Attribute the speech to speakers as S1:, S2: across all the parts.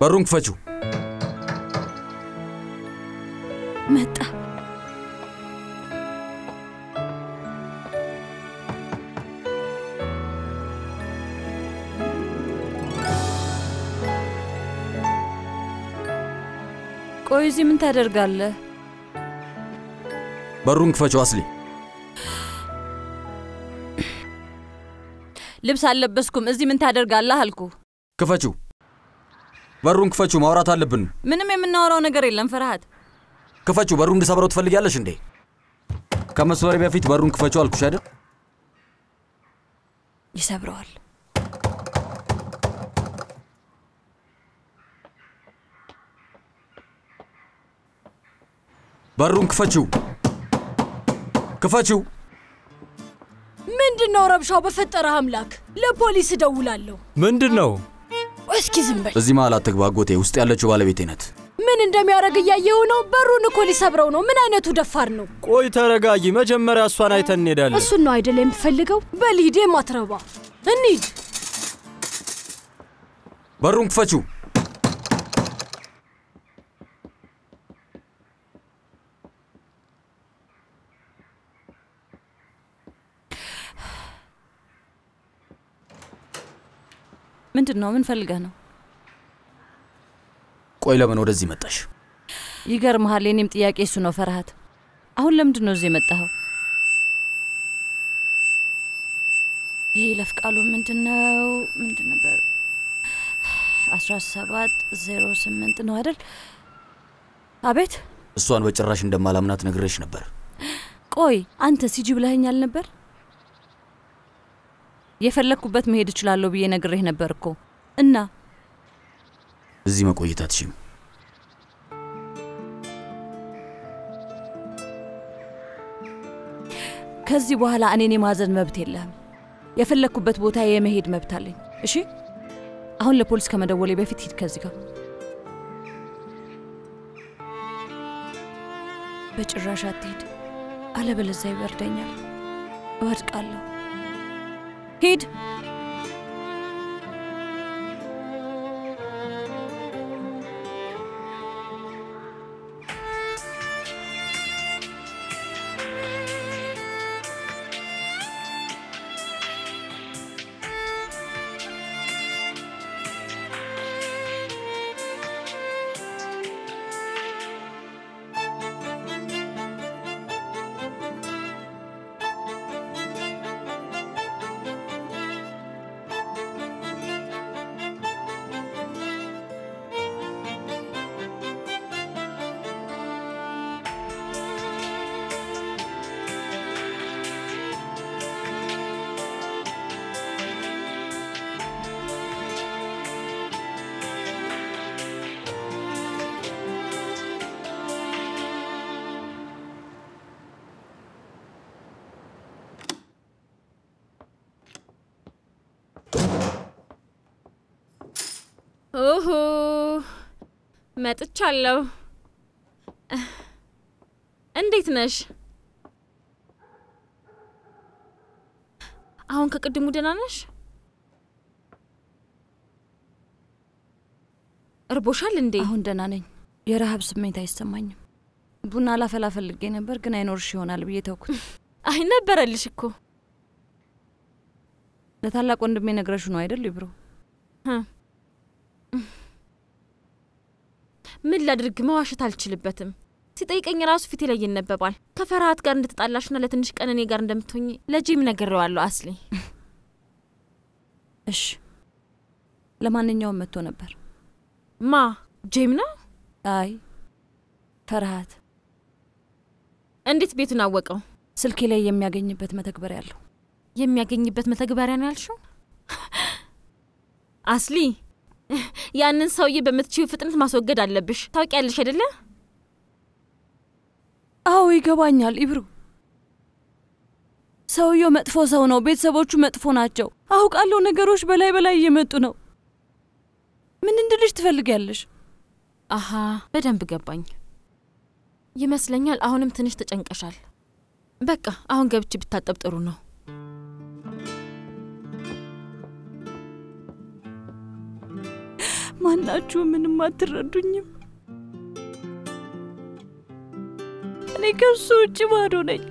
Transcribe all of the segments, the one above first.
S1: በሩን ክፈቹ
S2: መጣ ቆይ እዚህ ምን ታደርጋለህ
S1: በሩን ክፈቹ አስሊ
S2: ልብስ አለበስኩም እዚህ ምን ታደርጋለህ አልኩ
S1: ክፈቹ በሩን ክፈቹ ማውራት አለብን
S2: ምንም የምናወራው ነገር የለም ፈርሃት
S1: ክፈቹ በሩን እንድሰብረው ትፈልጊያለሽ እንዴ ከመስወሬ በፊት በሩን ክፈቹ አልኩሽ አይደል
S2: ይሰብረዋል
S1: በሩን ክፈቹ
S3: ምንድነው ረብሻው በፈጠረ አምላክ ለፖሊስ ደውላለሁ
S4: ምንድነው
S3: እስኪ ዝም በል
S1: እዚህ መሃል አትግባ ጎቴ ውስጥ ያለችው ባለቤቴ ናት
S3: ምን እንደሚያረግ ያየው ነው በሩን እኮ ሊሰብረው ነው ምን አይነቱ ደፋር ነው
S4: ቆይ ተረጋጊ መጀመሪያ እሷን አይተን እንሄዳለን
S3: እሱ ነው አይደል የምፈልገው በልሂድ የማትረባ እንሂድ
S1: በሩን ክፈቹ
S2: ምንድነው ምን ፈልገህ ነው
S1: ቆይ ለምን ወደዚህ መጣሽ
S2: ይገርምሃል የኔም ጥያቄ እሱ ነው ፈርሃት አሁን ለምንድነው እዚህ መጣኸው ይሄ ለፍቃሉ ምንድነው ነበር 1708 ነው አይደል አቤት
S1: እሷን በጭራሽ እንደማላምናት ነግሬሽ ነበር
S2: ቆይ አንተ ሲጂ ብለኸኛል ነበር የፈለኩበት መሄድ እችላለሁ ብዬ ነግሬህ ነበርኮ እና
S1: እዚህ መቆየት አትችይም
S2: ከዚህ በኋላ እኔን የማዘን መብት የለህም የፈለኩበት ቦታ የመሄድ መብት አለኝ እሺ አሁን ለፖሊስ ከመደወሌ በፊት ሂድ ከዚህ ጋር በጭራሽ አትሂድ አለበለዚያ ይበርደኛል እወድቃለሁ ሂድ
S5: ኦሆ መጥቻለሁ እንዴት ነሽ አሁን ከቅድሙ ደህና ነሽ እርቦሻል እንዴ
S2: አሁን ደህና ነኝ የረሃብ ስሜት አይሰማኝም ቡና ላፈላ ፈልጌ ነበር ግን አይኖርሽ ይሆናል ብዬ ተውኩት
S5: አይ ነበረልሽ እኮ
S2: ለታላቅ ወንድሜ ነግረሽ ነው አይደል ይብሩ
S5: ምን ላድርግ መዋሸት አልችልበትም ሲጠይቀኝ ራሱ ፊቴ ላይ ይነበባል ከፈርሃት ጋር እንድትጣላሽና ለትንሽ ቀን እኔ ጋር እንደምትሆኚ ለጂም ነግሬዋለሁ አስሊ
S2: እሺ ለማንኛውም መጥቶ ነበር
S5: ማ ጂም ነው
S2: አይ ፈርሃት
S5: እንዴት ቤቱን አወቀው
S2: ስልኬ ላይ የሚያገኝበት መተግበሪያ አለው
S5: የሚያገኝበት መተግበሪያ ነው ያልሽው አስሊ ያንን ሰውዬ በመትቺው ፍጥነት ማስወገድ አለብሽ ታውቂያለሽ አይደለ
S2: አዎ ይገባኛል ኢብሩ ሰውዬው መጥፎ ሰው ነው ቤተሰቦቹ መጥፎ ናቸው አውቃለሁ ነገሮች በላይ እየመጡ ነው ምን እንድልሽ ትፈልጊያለሽ
S5: አሃ በደንብ ገባኝ ይመስለኛል አሁንም ትንሽ ተጨንቀሻል በቃ አሁን ገብቼ ብታጠብ ጥሩ ነው
S2: ማናችሁ ምንም አትረዱኝም። እኔ ከሱ ውጭ ባዶ ነኝ።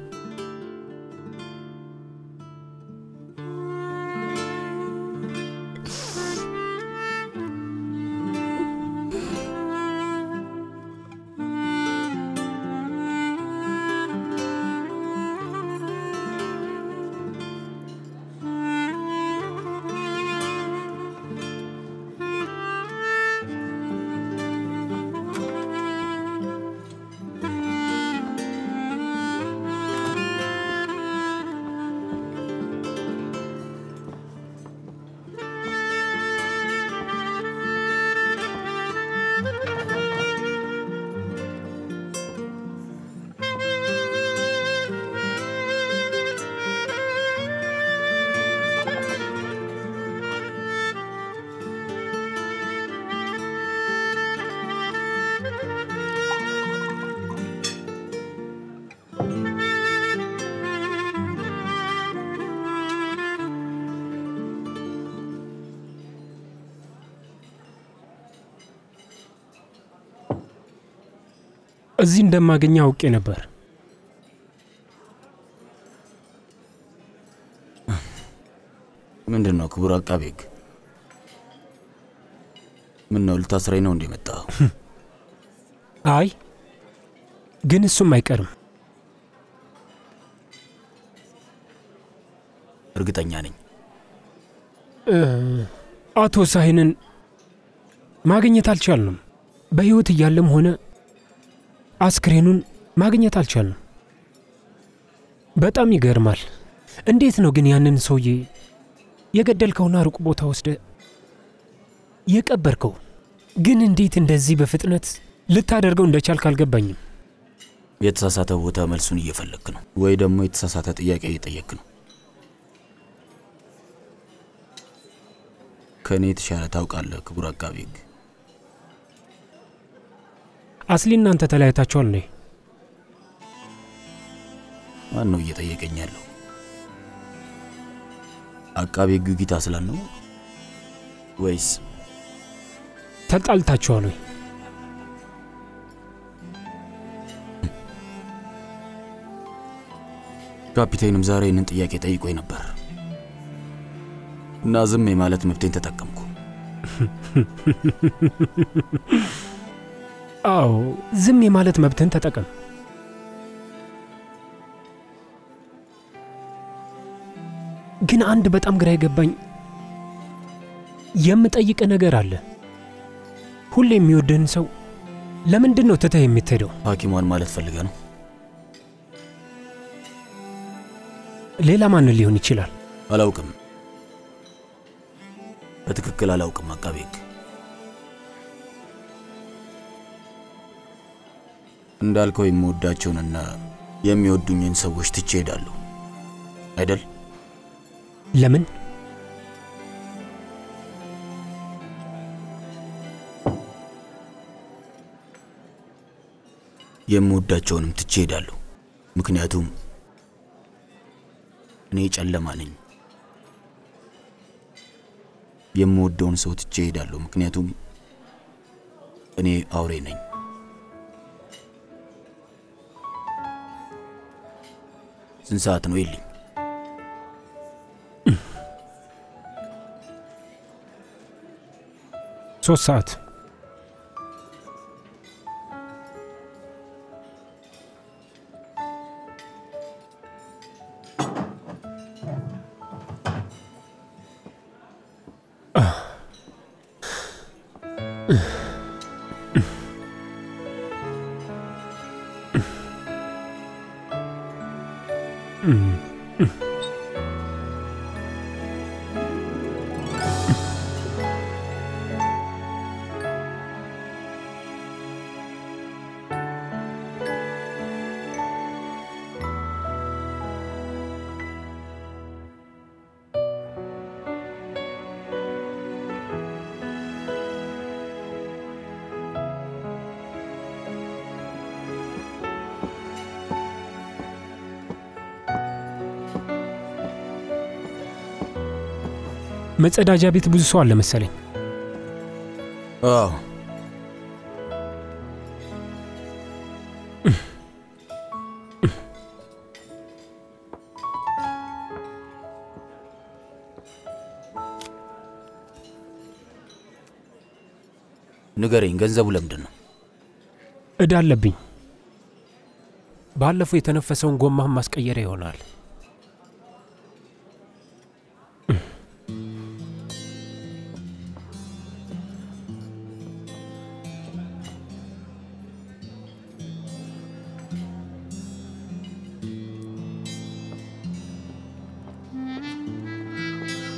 S6: እዚህ እንደማገኝ አውቄ ነበር።
S1: ምንድነው ክቡር አቃቤ ሕግ? ምን ነው ልታስረኝ ነው እንዴ መጣው?
S6: አይ ግን እሱም አይቀርም።
S1: እርግጠኛ ነኝ።
S6: አቶ ሳሂንን ማግኘት አልቻልንም። በህይወት እያለም ሆነ አስክሬኑን ማግኘት አልቻልንም። በጣም ይገርማል። እንዴት ነው ግን ያንን ሰውዬ የገደልከውና ሩቅ ቦታ ወስደ የቀበርከው? ግን እንዴት እንደዚህ በፍጥነት ልታደርገው እንደቻልክ አልገባኝም።
S1: የተሳሳተ ቦታ መልሱን እየፈለክ ነው ወይ ደግሞ የተሳሳተ ጥያቄ እየጠየክ ነው? ከኔ ተሻለ ታውቃለህ ክቡር አቃቤ ሕግ።
S6: አስሊ እናንተ ተለያይታችኋል እንዴ?
S1: ማን ነው እየጠየቀኝ ያለው? አቃቤ ሕግ ጊታ አስላን ነው ወይስ
S6: ተጣልታችኋል ወይ?
S1: ካፒቴንም ዛሬ ይህንን ጥያቄ ጠይቆኝ ነበር እና ዝም የማለት መብቴን ተጠቀምኩ።
S6: አዎ ዝም የማለት መብትን ተጠቀም። ግን አንድ በጣም ግራ የገባኝ የምጠይቅ ነገር አለ። ሁሌ የሚወደን ሰው ለምንድን ነው ትተህ የምትሄደው?
S1: ሐኪሟን ማለት ፈልገ ነው?
S6: ሌላ ማን ሊሆን ይችላል?
S1: አላውቅም። በትክክል አላውቅም አቃቤ ሕግ። እንዳልከው የምወዳቸውንና የሚወዱኝን ሰዎች ትቼ ሄዳለሁ አይደል?
S6: ለምን?
S1: የምወዳቸውንም ትቼ ሄዳለሁ ምክንያቱም እኔ ጨለማ ነኝ። የምወደውን ሰው ትቼ ሄዳለሁ ምክንያቱም እኔ አውሬ ነኝ። ስንት ሰዓት ነው ይልኝ?
S6: 3 ሰዓት። መጸዳጃ ቤት ብዙ ሰው አለ መሰለኝ።
S1: አዎ ንገረኝ ገንዘቡ ለምንድን ነው?
S6: እዳ አለብኝ። ባለፈው የተነፈሰውን ጎማ ማስቀየሪያ ይሆናል።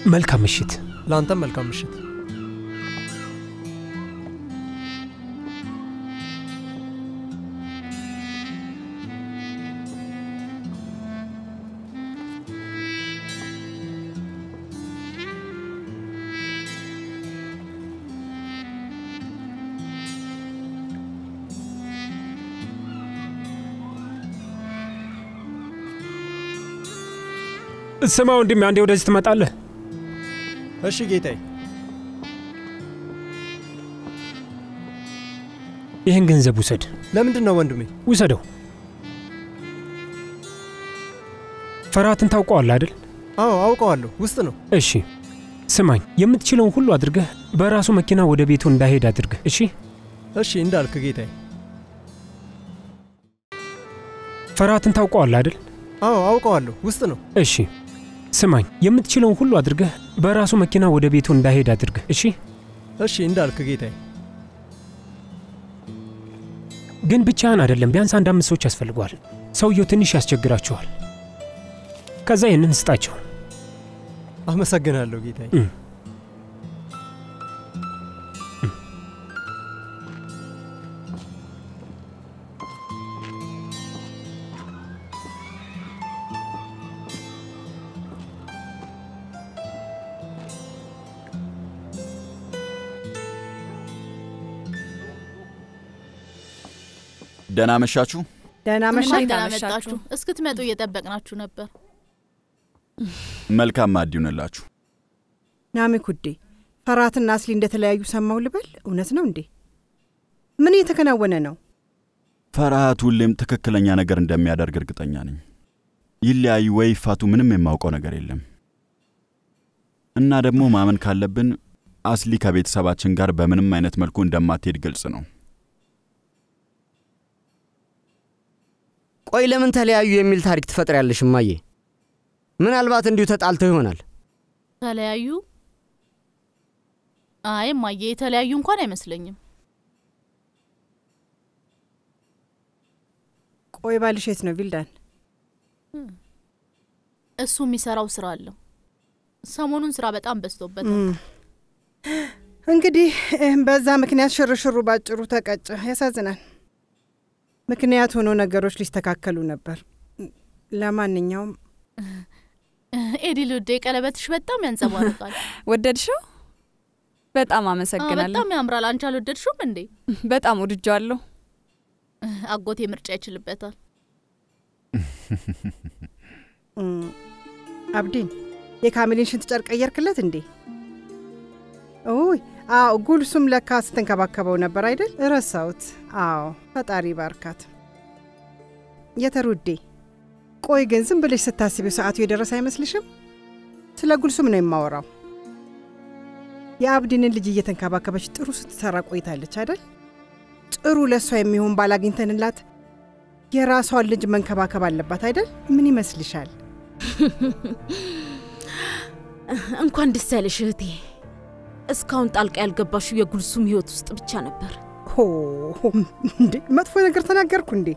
S6: መልካም ምሽት።
S4: ላንተም መልካም ምሽት።
S6: ስማ ወንድሜ አንዴ ወደዚህ ትመጣለህ?
S4: እሺ ጌታዬ።
S6: ይህን ገንዘብ ውሰድ።
S4: ለምንድን ነው ወንድሜ?
S6: ውሰደው። ፈራትን ታውቀዋለህ አይደል?
S4: አዎ አውቀዋለሁ። ውስጥ ነው።
S6: እሺ ስማኝ፣ የምትችለውን ሁሉ አድርገህ በራሱ መኪና ወደ ቤቱ እንዳይሄድ አድርገህ። እሺ
S4: እሺ እንዳልክ ጌታዬ።
S6: ፈራትን ታውቀዋለህ አይደል?
S4: አዎ አውቀዋለሁ። ውስጥ ነው።
S6: እሺ ስማኝ፣ የምትችለውን ሁሉ አድርገህ በራሱ መኪና ወደ ቤቱ እንዳይሄድ አድርገህ። እሺ
S4: እሺ እንዳልክ ጌታዬ።
S6: ግን ብቻህን አይደለም፣ ቢያንስ 1-5 ሰዎች ያስፈልጓል። ሰውየው ትንሽ ያስቸግራቸዋል። ከዛ ይህንን ስጣቸው።
S4: አመሰግናለሁ ጌታዬ።
S1: ደህና መሻችሁ።
S7: ደህና መሻችሁ። እስክትመጡ እየጠበቅናችሁ ነበር።
S1: መልካም ማዕድ ይሁንላችሁ።
S8: ናሚኩዴ ፈራትና አስሊ እንደተለያዩ ሰማው ልበል? እውነት ነው እንዴ? ምን እየተከናወነ ነው?
S1: ፈራሃት ሁሌም ትክክለኛ ነገር እንደሚያደርግ እርግጠኛ ነኝ። ይለያዩ ወይ ይፋቱ ምንም የማውቀው ነገር የለም። እና ደግሞ ማመን ካለብን አስሊ ከቤተሰባችን ጋር በምንም አይነት መልኩ እንደማትሄድ ግልጽ ነው።
S9: ቆይ ለምን ተለያዩ የሚል ታሪክ ትፈጥሪያለሽ እማዬ? ምናልባት እንዲሁ ተጣልተው ይሆናል።
S7: ተለያዩ? አይ እማዬ ተለያዩ እንኳን አይመስለኝም።
S8: ቆይ ባልሽ የት ነው ቪልዳን?
S7: እሱ የሚሰራው ስራ አለው። ሰሞኑን ስራ በጣም በዝቶበታል።
S8: እንግዲህ በዛ ምክንያት ሽርሽሩ ባጭሩ ተቀጨ። ያሳዝናል። ምክንያት ሆኖ ነገሮች ሊስተካከሉ ነበር። ለማንኛውም
S7: ኤዲሉዴ ቀለበትሽ በጣም ያንጸባርቃል።
S10: ወደድሽው? በጣም አመሰግናለሁ።
S7: በጣም ያምራል። አንቺ አልወደድሽውም እንዴ?
S10: በጣም ወድጃለሁ።
S7: አጎቴ ምርጫ ይችልበታል።
S8: አብዲን የካሚልን ሽንት ጨርቅ ቀየርክለት እንዴ? ኦይ አዎ፣ ጉልሱም ለካ ስትንከባከበው ነበር አይደል? ረሳውት። አዎ ፈጣሪ ባርካት። የተሩዴ ቆይ ግን ዝም ብለሽ ስታስቢው ሰዓቱ የደረሰ አይመስልሽም? ስለ ጉልሱም ነው የማወራው። የአብዲንን ልጅ እየተንከባከበች ጥሩ ስትሰራ ቆይታለች አይደል? ጥሩ ለሷ የሚሆን ባል አግኝተንላት የራሷን ልጅ መንከባከብ አለባት አይደል? ምን ይመስልሻል?
S5: እንኳን ደስ ያለሽ እህቴ። እስካሁን ጣልቃ ያልገባሽው የጉልሱም ህይወት ውስጥ ብቻ ነበር።
S8: ሆ እንዴ መጥፎ ነገር ተናገርኩ እንዴ?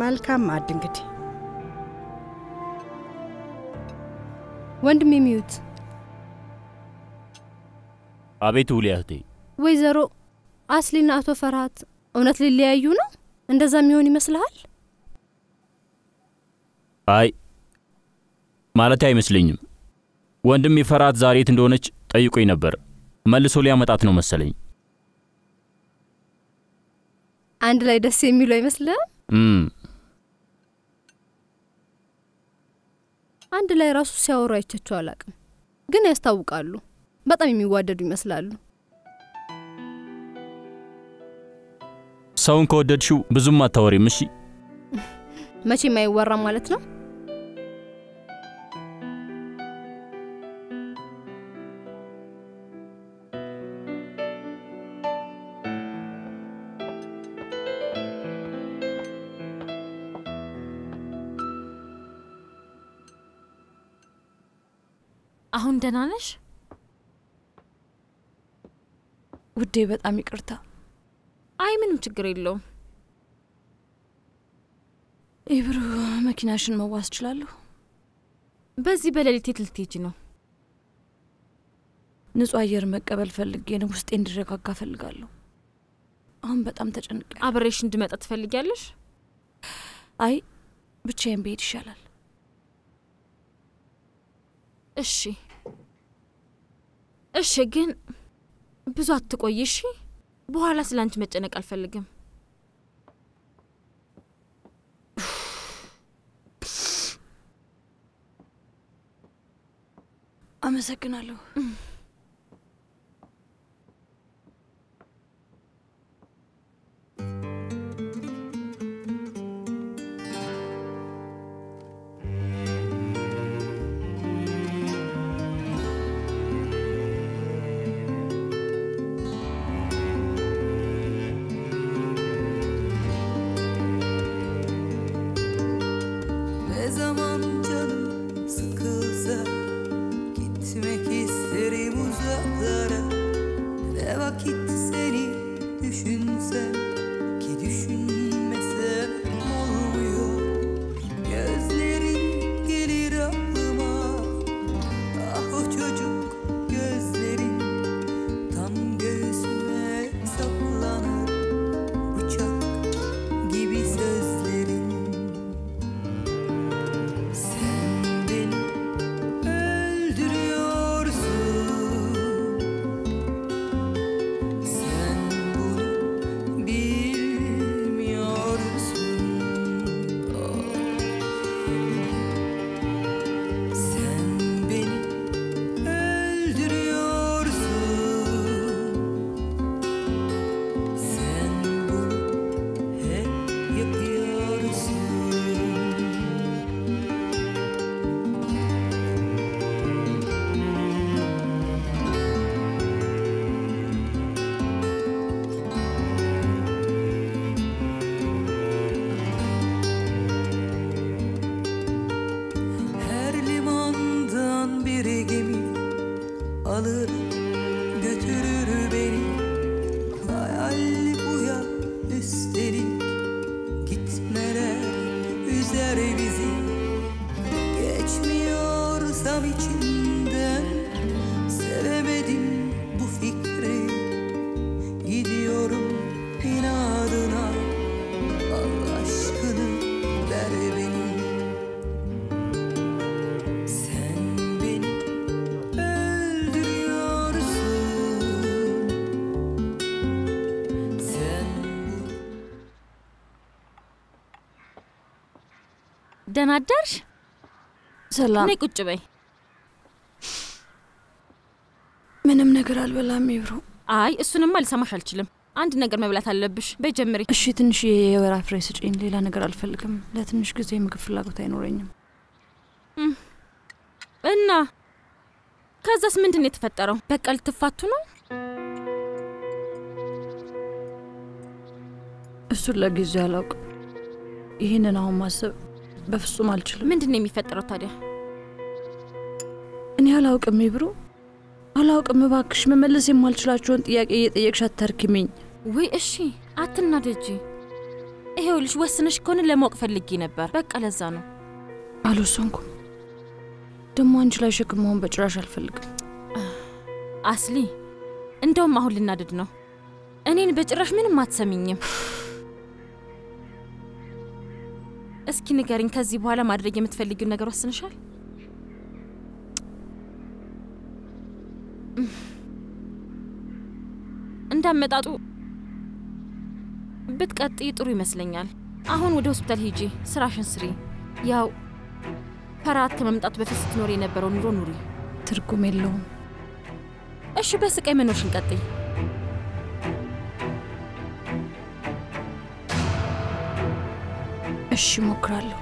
S8: መልካም ማዕድ እንግዲህ።
S3: ወንድሜ ሚዩት።
S11: አቤት ውሊያህቴ።
S3: ወይዘሮ አስሊና አቶ ፈርሃት እውነት ሊለያዩ ነው? እንደዛ የሚሆን ይመስልሃል?
S11: አይ ማለት አይመስለኝም። ወንድም ፈርሃት ዛሬ የት እንደሆነች ጠይቆኝ ነበር። መልሶ ሊያመጣት ነው መሰለኝ።
S3: አንድ ላይ ደስ የሚሉ አይመስልም? አንድ ላይ ራሱ ሲያወሩ አይቻቸው አላቅም፣ ግን ያስታውቃሉ። በጣም የሚዋደዱ ይመስላሉ።
S11: ሰውን ከወደድሽው ብዙም አታወሪም እሺ?
S3: መቼም አይወራም ማለት ነው?
S5: አሁን ደህና ነሽ?
S2: ውዴ በጣም ይቅርታ።
S5: አይ ምንም ችግር የለውም።
S2: ኢብሩ መኪናሽን መዋስ እችላለሁ?
S5: በዚህ በሌሊት የት ልትሄጂ ነው?
S2: ንጹህ አየር መቀበል ፈልጌ ነው። ውስጤ እንዲረጋጋ ፈልጋለሁ። አሁን በጣም ተጨንቄ።
S5: አብሬሽ እንድመጣ ትፈልጊያለሽ?
S2: አይ ብቻዬን ብሄድ ይሻላል።
S5: እሺ እሺ፣ ግን ብዙ አትቆይ እሺ? በኋላ ስላንቺ መጨነቅ አልፈልግም።
S2: አመሰግናለሁ።
S5: ደህና አደርሽ?
S2: ሰላም።
S5: ነይ ቁጭ በይ።
S2: ምንም ነገር አልበላም ኢብሩ።
S5: አይ እሱንማ ልሰማሽ አልችልም። አንድ ነገር መብላት አለብሽ። በይ ጀምሪ።
S2: እሺ ትንሽ የወይራ ፍሬ ስጪኝ። ሌላ ነገር አልፈልግም። ለትንሽ ጊዜ ምግብ ፍላጎት አይኖረኝም።
S5: እና ከዛስ ምንድነው የተፈጠረው? በቃ ልትፋቱ ነው?
S2: እሱን ለጊዜው አላውቅም። ይህንን አሁን ማሰብ በፍጹም አልችልም።
S5: ምንድነው የሚፈጠረው ታዲያ?
S2: እኔ አላውቅም ኢብሩ፣ አላውቅም። እባክሽ መመለስ የማልችላቸውን ጥያቄ እየጠየቅሽ አታርክሚኝ።
S5: ወይ እሺ አትናደጂ። ይሄውልሽ ወስነሽ ከሆነ ለማወቅ ፈልጌ ነበር። በቃ ለዛ ነው።
S2: አልወሰንኩም። ደሞ አንቺ ላይ ሸክም መሆን በጭራሽ አልፈልግም።
S5: አስሊ እንደውም አሁን ልናደድ ነው። እኔን በጭራሽ ምንም አትሰሚኝም። እስኪ ንገሪኝ፣ ከዚህ በኋላ ማድረግ የምትፈልጊው ነገር ወስነሻል? እንዳመጣጡ ብትቀጥይ ጥሩ ይመስለኛል። አሁን ወደ ሆስፒታል ሂጂ፣ ስራሽን ስሪ። ያው ፈራት ከመምጣቱ በፊት ስትኖር የነበረው ኑሮ ኑሪ።
S2: ትርጉም የለውም።
S5: እሺ በስቃይ መኖርሽን ቀጥይ።
S2: እሺ ሞክራለሁ።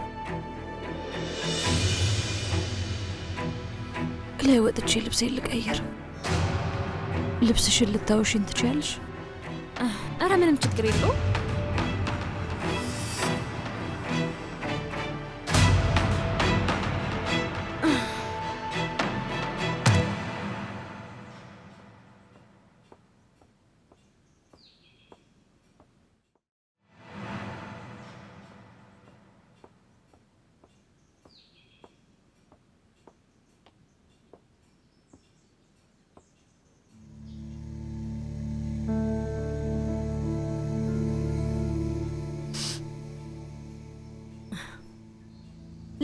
S2: ላይ ወጥቼ ልብሴን ልቀይር። ልብስሽን ልታውሽን ትችያለሽ?
S5: ኧረ ምንም ችግር የለውም።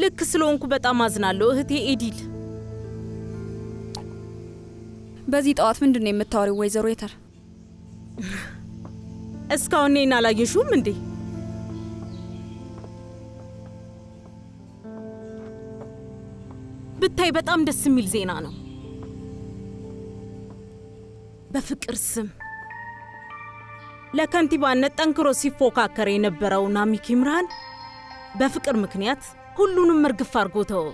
S5: ልክ ስለሆንኩ በጣም አዝናለሁ እህቴ ኤዲል።
S10: በዚህ ጠዋት ምንድነው የምታወሪው ወይዘሮ የተር?
S7: እስካሁን እኔን አላየሽውም እንዴ? ብታይ በጣም ደስ የሚል ዜና ነው። በፍቅር ስም ለከንቲባነት ጠንክሮ ሲፎካከር የነበረው ናሚክ ኢምራን በፍቅር ምክንያት ሁሉንም እርግፍ አርጎተው።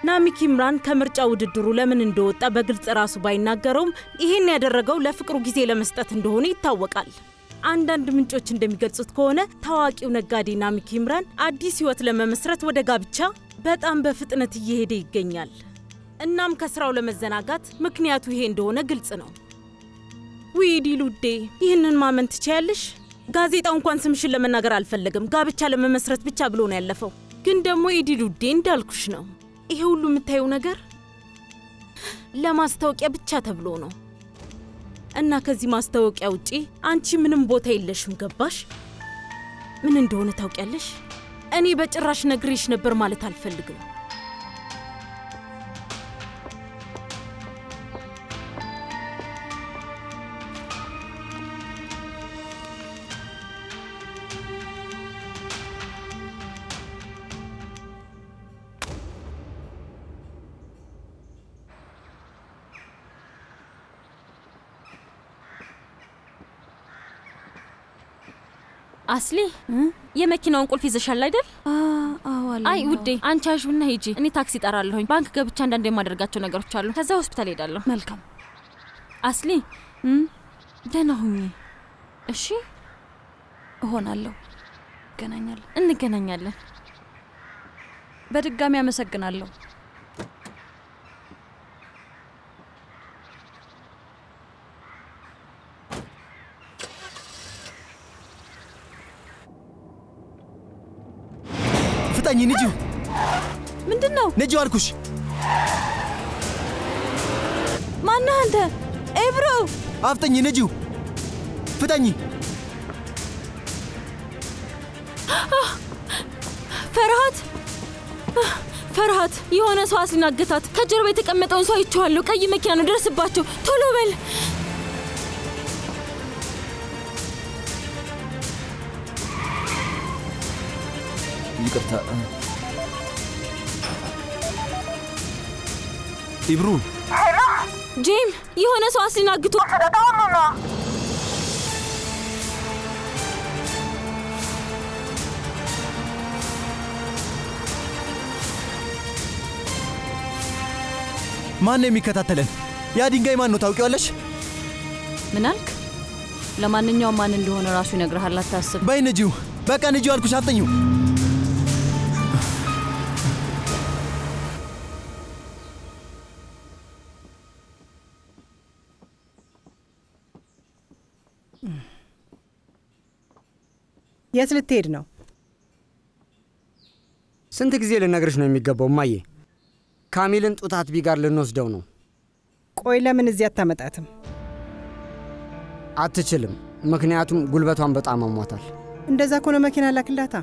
S7: ናሚክ ኢምራን ከምርጫ ውድድሩ ለምን እንደወጣ በግልጽ ራሱ ባይናገረውም ይሄን ያደረገው ለፍቅሩ ጊዜ ለመስጠት እንደሆነ ይታወቃል። አንዳንድ ምንጮች እንደሚገልጹት ከሆነ ታዋቂው ነጋዴ ናሚክ ኢምራን አዲስ ህይወት ለመመስረት ወደ ጋብቻ በጣም በፍጥነት እየሄደ ይገኛል። እናም ከስራው ለመዘናጋት ምክንያቱ ይሄ እንደሆነ ግልጽ ነው። ዊዲ ሉዴ ይህንን ማመን ትችያለሽ? ጋዜጣው እንኳን ስምሽን ለመናገር አልፈለገም። ጋብቻ ለመመስረት ብቻ ብሎ ነው ያለፈው። ግን ደግሞ ኤዲ ሉዴ እንዳልኩሽ ነው። ይሄ ሁሉ የምታየው ነገር ለማስታወቂያ ብቻ ተብሎ ነው። እና ከዚህ ማስታወቂያ ውጪ አንቺ ምንም ቦታ የለሽም። ገባሽ? ምን እንደሆነ ታውቂያለሽ? እኔ በጭራሽ ነግሬሽ ነበር ማለት አልፈልግም።
S5: አስሊ የመኪናውን ቁልፍ ይዘሻል አይደል?
S2: አዎ አለ።
S5: አይ ውዴ አንቺ አሹና ሂጂ። እኔ ታክሲ ጠራለሁኝ። ባንክ ገብቻ አንዳንዴ የማደርጋቸው ነገሮች አሉ። ከዛ ሆስፒታል ሄዳለሁ።
S2: መልካም
S5: አስሊ ደህና ሁኚ እሺ?
S2: እሆናለሁ።
S5: እንገናኛለን።
S2: በድጋሚ አመሰግናለሁ።
S12: ፍጠኝ ንጂው።
S2: ምንድነው?
S12: ንጂው አልኩሽ።
S2: ማነህ አንተ? ኤብሮ
S12: አፍጠኝ ንጂው። ፍጠኝ።
S5: ፈርሃት የሆነ ሰው አስናገታት። ከጀርባ የተቀመጠውን ሰው አይቼዋለሁ። ቀይ መኪና ነው። ደርስባቸው ቶሎ በል።
S12: ይቅርታ ኢብሩ።
S5: ጄም የሆነ ሰው አስናግቶ
S12: ማን ነው የሚከታተለን? ያ ድንጋይ ማን ነው ታውቂዋለሽ?
S2: ምን አልክ? ለማንኛውም ማን እንደሆነ ራሱ ይነግርሃል። አታስብ።
S12: በይ ንጂው። በቃ ንጂው አልኩሽ። አፍጠኙ።
S8: የት ልትሄድ ነው?
S9: ስንት ጊዜ ልነግርሽ ነው የሚገባው እማዬ? ካሚልን ጡት አጥቢ ጋር ልንወስደው ነው።
S8: ቆይ ለምን እዚህ አታመጣትም?
S9: አትችልም፣ ምክንያቱም ጉልበቷን በጣም አሟታል።
S8: እንደዛ ከሆነ መኪና ላክላታ።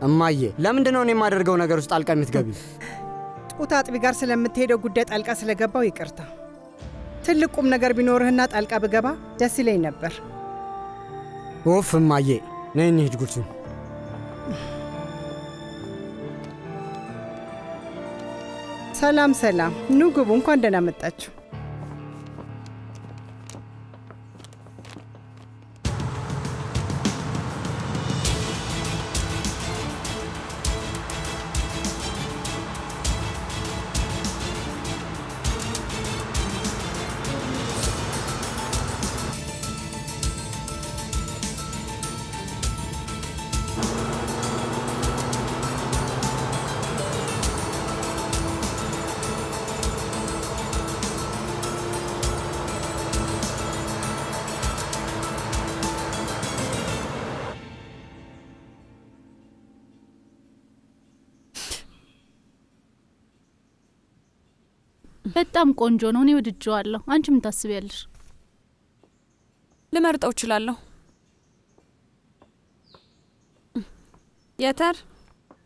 S9: እማዬ ለምንድን ነው እኔ የማደርገው ነገር ውስጥ ጣልቃ የምትገቢው?
S8: ጡት አጥቢ ጋር ስለምትሄደው ጉዳይ ጣልቃ ስለገባው ይቅርታ። ትልቅ ቁም ነገር ቢኖርህና ጣልቃ ብገባ ደስ ይለኝ ነበር።
S9: ኡፍ እማዬ ነይ እንሂድ ጉልሱም።
S8: ሰላም ሰላም። ኑ ግቡ። እንኳን ደህና መጣችሁ።
S13: በጣም ቆንጆ ነው። እኔ ወድጄዋለሁ። አንቺ ምን ታስቢያለሽ?
S10: ልመርጠው እችላለሁ። የተር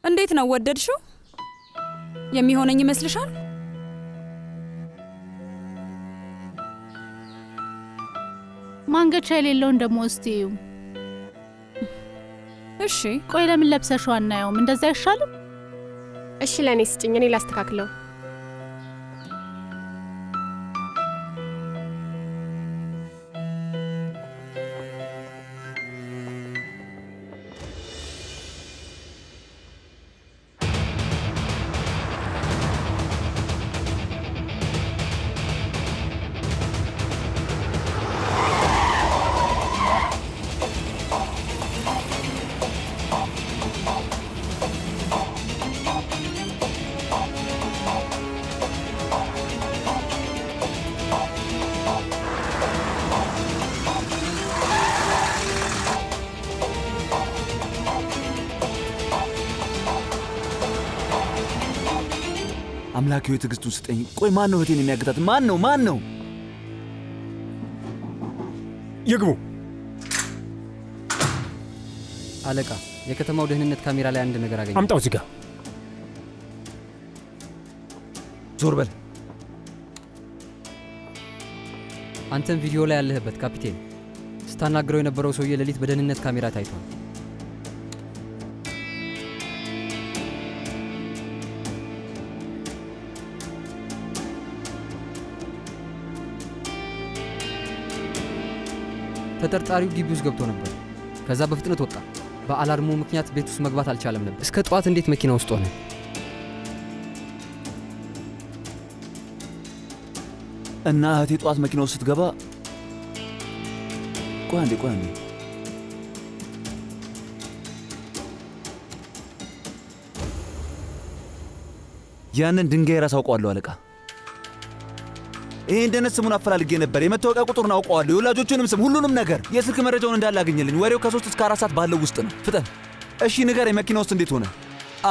S10: እንዴት ነው ወደድሽው? የሚሆነኝ ይመስልሻል?
S13: ማንገቻ የሌለውን ደሞ እስቲዩ።
S10: እሺ
S13: ቆይ ለምን ለብሰሽው አናየውም? እንደዛ አይሻልም?
S14: እሺ ለኔ ስጭኝ፣ እኔ ላስተካክለው።
S12: አምላክ ሆይ ትዕግስቱን ስጠኝ። ቆይ ማን ነው እህቴን የሚያገታት? ማን ነው?
S6: ይግቡ።
S9: አለቃ፣ የከተማው ደህንነት ካሜራ ላይ አንድ ነገር አገኘ።
S6: አምጣው እዚህ ጋር።
S12: ዞር በል።
S9: አንተም ቪዲዮ ላይ ያለህበት ካፒቴን። ስታናግረው የነበረው ሰውዬ ሌሊት በደህንነት ካሜራ ታይቷል። ተጠርጣሪው ግቢ ውስጥ ገብቶ ነበር። ከዛ በፍጥነት ወጣ። በአላርሙ ምክንያት ቤት ውስጥ መግባት አልቻለም ነበር። እስከ ጠዋት እንዴት መኪና ውስጥ ሆነ?
S12: እና እህቴ ጠዋት መኪና ውስጥ ስትገባ ቆይ አንዴ ያንን ድንጋይ ራስ አውቀዋለሁ አለቃ። ይሄ እንደነ ስሙን አፈላልጌ ነበር። የመታወቂያ ቁጥሩን አውቀዋለሁ፣ የወላጆቹንም ስም፣ ሁሉንም ነገር። የስልክ መረጃውን እንዳላገኘልኝ ወሬው ከ3 እስከ 4 ሰዓት ባለው ውስጥ ነው። ፍጠን። እሺ ንገረኝ፣ መኪና ውስጥ እንዴት ሆነ?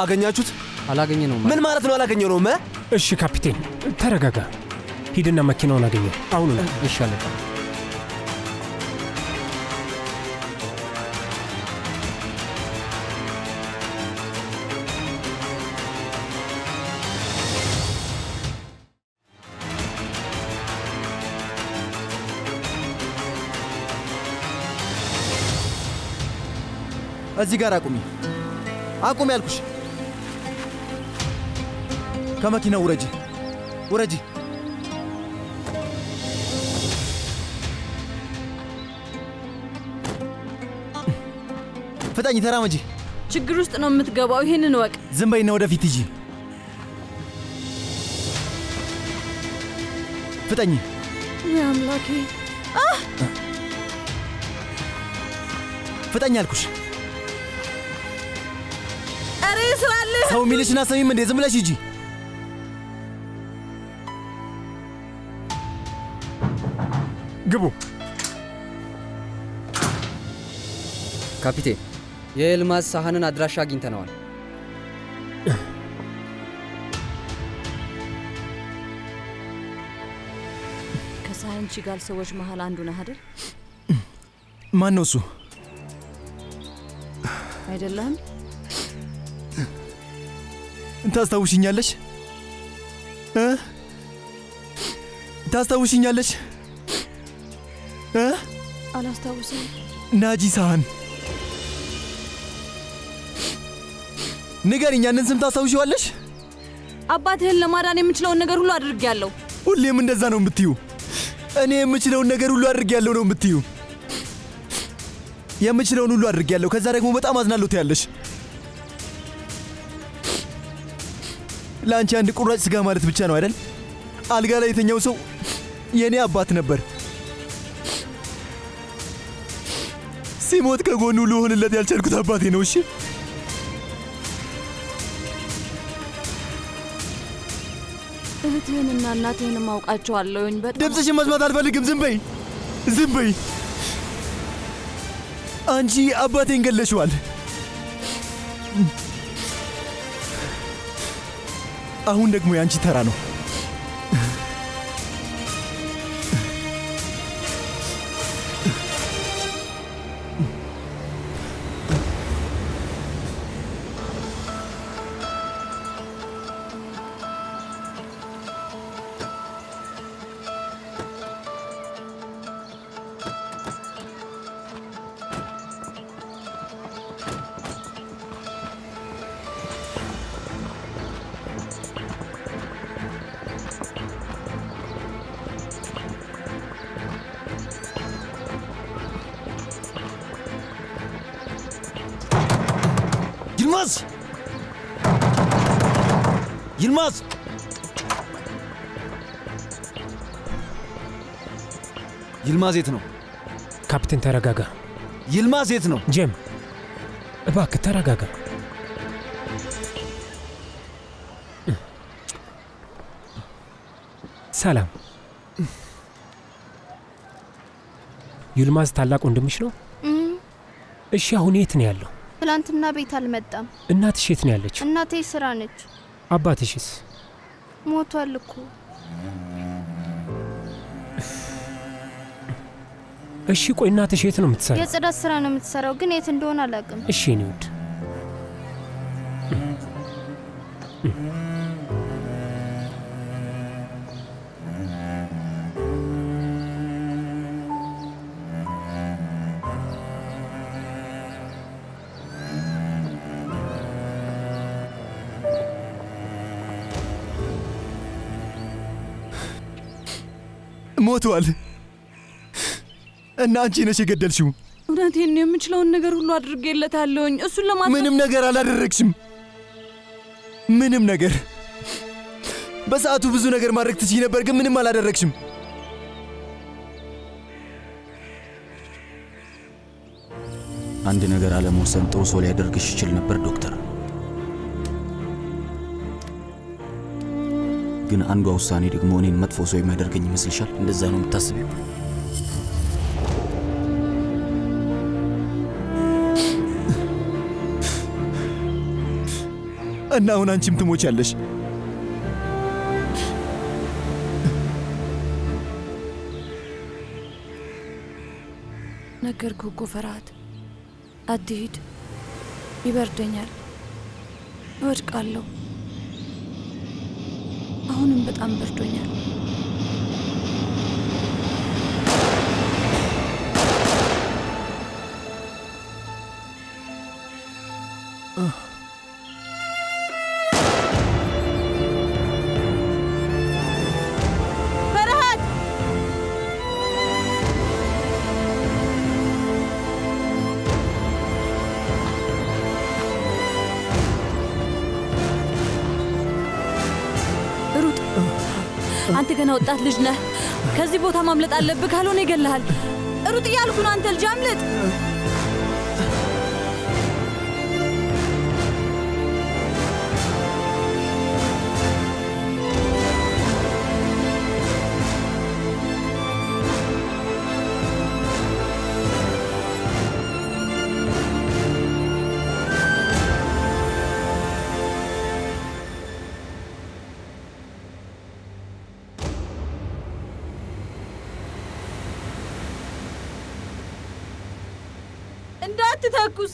S9: አገኛችሁት? አላገኘነውም።
S12: ምን ማለት ነው አላገኘነውም?
S6: እሺ ካፒቴን ተረጋጋ። ሂድና መኪናውን አገኘው አሁን ነው።
S9: እሺ አለቃ።
S12: እዚህ ጋር አቁሚ ያልኩሽ። ከመኪናው ውረጂ። ፍጠኝ፣ ተራመጂ።
S2: ችግር ውስጥ ነው የምትገባው፣ ይሄንን ወቅ።
S12: ዝም በይና ወደፊት ሂጂ። ፍጠኝ።
S2: ወይ አምላኬ!
S12: ፍጠኝ አልኩሽ።
S2: አሬ ስላለ
S12: ሰው ሚልሽና ሰሚም እንዴ? ዝም ብለሽ ሂጂ።
S6: ግቡ።
S9: ካፒቴን፣ የኤልማዝ ሳህንን አድራሻ አግኝተነዋል።
S2: ከሳህን ቺጋል ሰዎች መሃል አንዱ ነህ አይደል?
S12: ማን ነው እሱ?
S2: አይደለም?
S12: ታስታውሽኛለሽ? ታስታውሽኛለሽ?
S2: አላስታውስም።
S12: ናጂ ሳህን ንገሪኝ፣ ያንን ስም ታስታውሺዋለሽ?
S2: አባትህን ለማዳን የምችለውን ነገር ሁሉ አድርጌያለሁ።
S12: ሁሌም እንደዛ ነው የምትዩ። እኔ የምችለውን ነገር ሁሉ አድርጌያለሁ ነው የምትዩ። የምችለውን ሁሉ አድርጌያለሁ፣ ከዛ ደግሞ በጣም አዝናለሁ ትያለሽ። ለአንቺ አንድ ቁራጭ ስጋ ማለት ብቻ ነው አይደል? አልጋ ላይ የተኛው ሰው የኔ አባት ነበር። ሲሞት ከጎኑ ልሆንለት ያልቻልኩት አባቴ ነው። እሺ
S2: እህትህንና እናትህን ማውቃቸዋለሁኝ። በጣም
S12: ድምፅሽን መስማት አልፈልግም። ዝም በይ። አንቺ አባቴን ገለሽዋል። አሁን ደግሞ የአንቺ ተራ ነው። ይልማዝ ይልማዝ የት ነው?
S6: ካፕቴን ተረጋጋ።
S12: ይልማዝ የት ነው?
S6: ጄም እባክህ ተረጋጋ። ሰላም። ይልማዝ ታላቅ ወንድምሽ ነው? እሺ አሁን የት ነው ያለው?
S3: ትላንትና ቤት አልመጣም።
S6: እናትሽ የት ነው ያለችው?
S3: እናቴ ስራ ነች።
S6: አባትሽስ?
S3: ሞቷል እኮ።
S6: እሺ ቆይ እናትሽ የት ነው የምትሰራው?
S3: የጽዳት ስራ ነው የምትሰራው፣ ግን የት እንደሆነ አላውቅም።
S6: እሺ ነው ውድ
S15: ሞቷል እና አንቺ ነሽ የገደልሽው።
S2: እውነቴን ነው። የምችለውን ነገር ሁሉ አድርጌለታለሁኝ። እሱን
S15: ምንም ነገር አላደረግሽም። ምንም ነገር። በሰዓቱ ብዙ ነገር ማድረግ ትችይ ነበር፣ ግን ምንም አላደረግሽም።
S12: አንድ ነገር አለመወሰን ጥሩ ሰው ሊያደርግሽ ይችል ነበር ዶክተር። ግን አንዷ ውሳኔ ደግሞ እኔን መጥፎ ሰው የሚያደርገኝ ይመስልሻል? እንደዛ ነው የምታስቢው?
S15: እና አሁን አንቺም ትሞቻለሽ።
S2: ነገርኩህ እኮ ፈርሃት፣ አትሂድ። ይበርደኛል፣ እወድቃለሁ። አሁንም በጣም በርዶኛል። አንተ ገና ወጣት ልጅ ነህ። ከዚህ ቦታ ማምለጥ አለብህ፣ ካልሆነ ይገልሃል። ሩጥ እያልኩ ነው። አንተ ልጅ አምልጥ። እንዳትተኩስ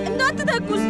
S2: እንዳትተኩስ።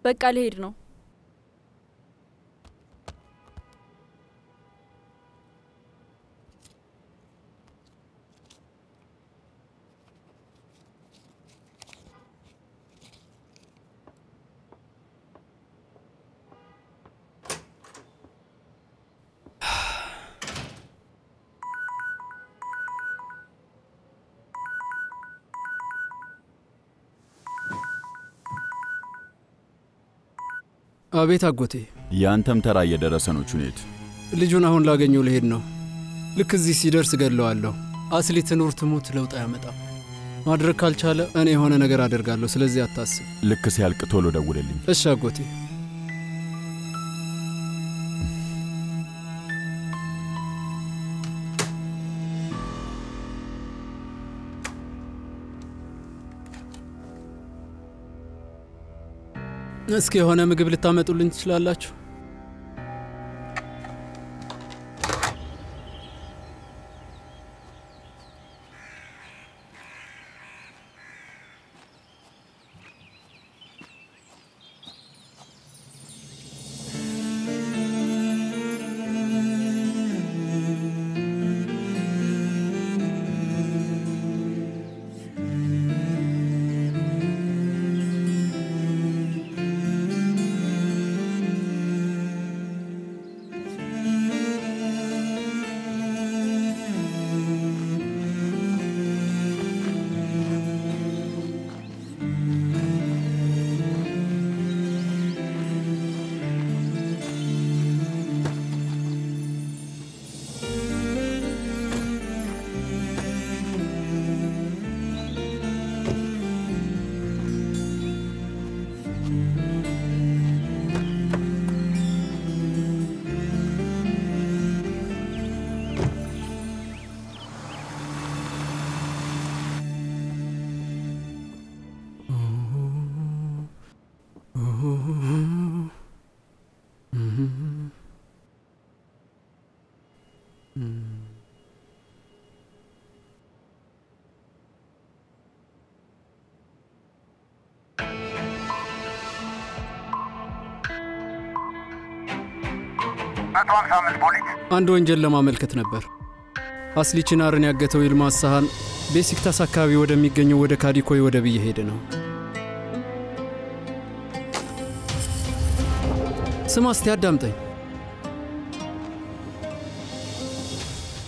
S10: በቃ ልሄድ ነው።
S16: አቤት አጎቴ።
S1: ያንተም ተራ እየደረሰ ነው ቹኔት።
S16: ልጁን አሁን ላገኘው ልሄድ ነው። ልክ እዚህ ሲደርስ ገድለዋለሁ። አስሊ ትኑር ትሙት ለውጥ አያመጣም። ማድረግ ካልቻለ እኔ የሆነ ነገር አደርጋለሁ። ስለዚህ አታስብ።
S1: ልክ ሲያልቅ ቶሎ ደውልልኝ።
S16: እሺ አጎቴ። እስኪ የሆነ ምግብ ልታመጡልኝ ትችላላችሁ? አንድ ወንጀል ለማመልከት ነበር። አስሊ ቺናርን ያገተው ይልማዝ ሳህን ቤሲክታስ አካባቢ ወደሚገኘው ወደ ካዲኮይ ወደብ እየሄደ ነው። ስማ እስቲ አዳምጠኝ።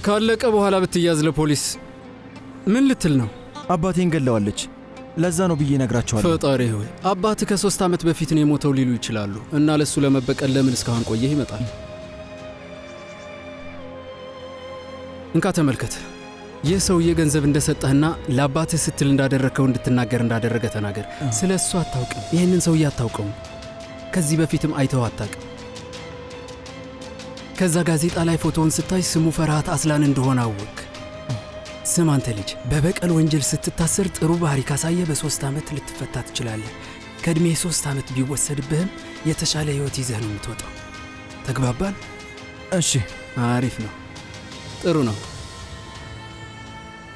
S16: ካለቀ በኋላ ብትያዝ ለፖሊስ ምን ልትል ነው?
S15: አባቴን ገለዋለች። ለዛ ነው ብዬ ነግራቸዋለሁ።
S16: ፈጣሪ ሆይ አባት ከ3 ዓመት በፊት ነው የሞተው ሊሉ ይችላሉ እና ለሱ ለመበቀል ለምን እስካሁን ቆየህ ይመጣል። እንካ ተመልከት። ይህ ሰውዬ ገንዘብ እንደሰጠህና ለአባትህ ስትል እንዳደረከው እንድትናገር እንዳደረገ ተናገር። ስለ እሱ አታውቅም። ይህንን ሰውዬ አታውቀውም። ከዚህ በፊትም አይተው አታውቅም። ከዛ ጋዜጣ ላይ ፎቶውን ስታይ ስሙ ፈርሃት አስላን እንደሆነ አወቅ። ስም አንተ ልጅ፣ በበቀል ወንጀል ስትታሰር ጥሩ ባህሪ ካሳየ በ3 ዓመት ልትፈታ ትችላለህ። ከእድሜ 3 ዓመት ቢወሰድብህም የተሻለ ህይወት ይዘህ ነው የምትወጣው። ተግባባን?
S15: እሺ፣
S16: አሪፍ ነው። ጥሩ ነው።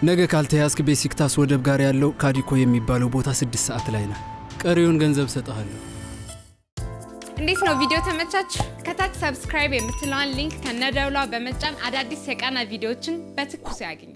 S16: ነገ ካልተያዝክ ቤሲክታስ ወደብ ጋር ያለው ካዲኮ የሚባለው ቦታ 6 ሰዓት ላይ ነው። ቀሪውን ገንዘብ ሰጥሃለሁ።
S17: እንዴት ነው ቪዲዮ ተመቻችሁ? ከታች ሰብስክራይብ የምትለዋን ሊንክ ከነደውሏ በመጫን አዳዲስ የቃና ቪዲዮዎችን በትኩስ ያገኙ።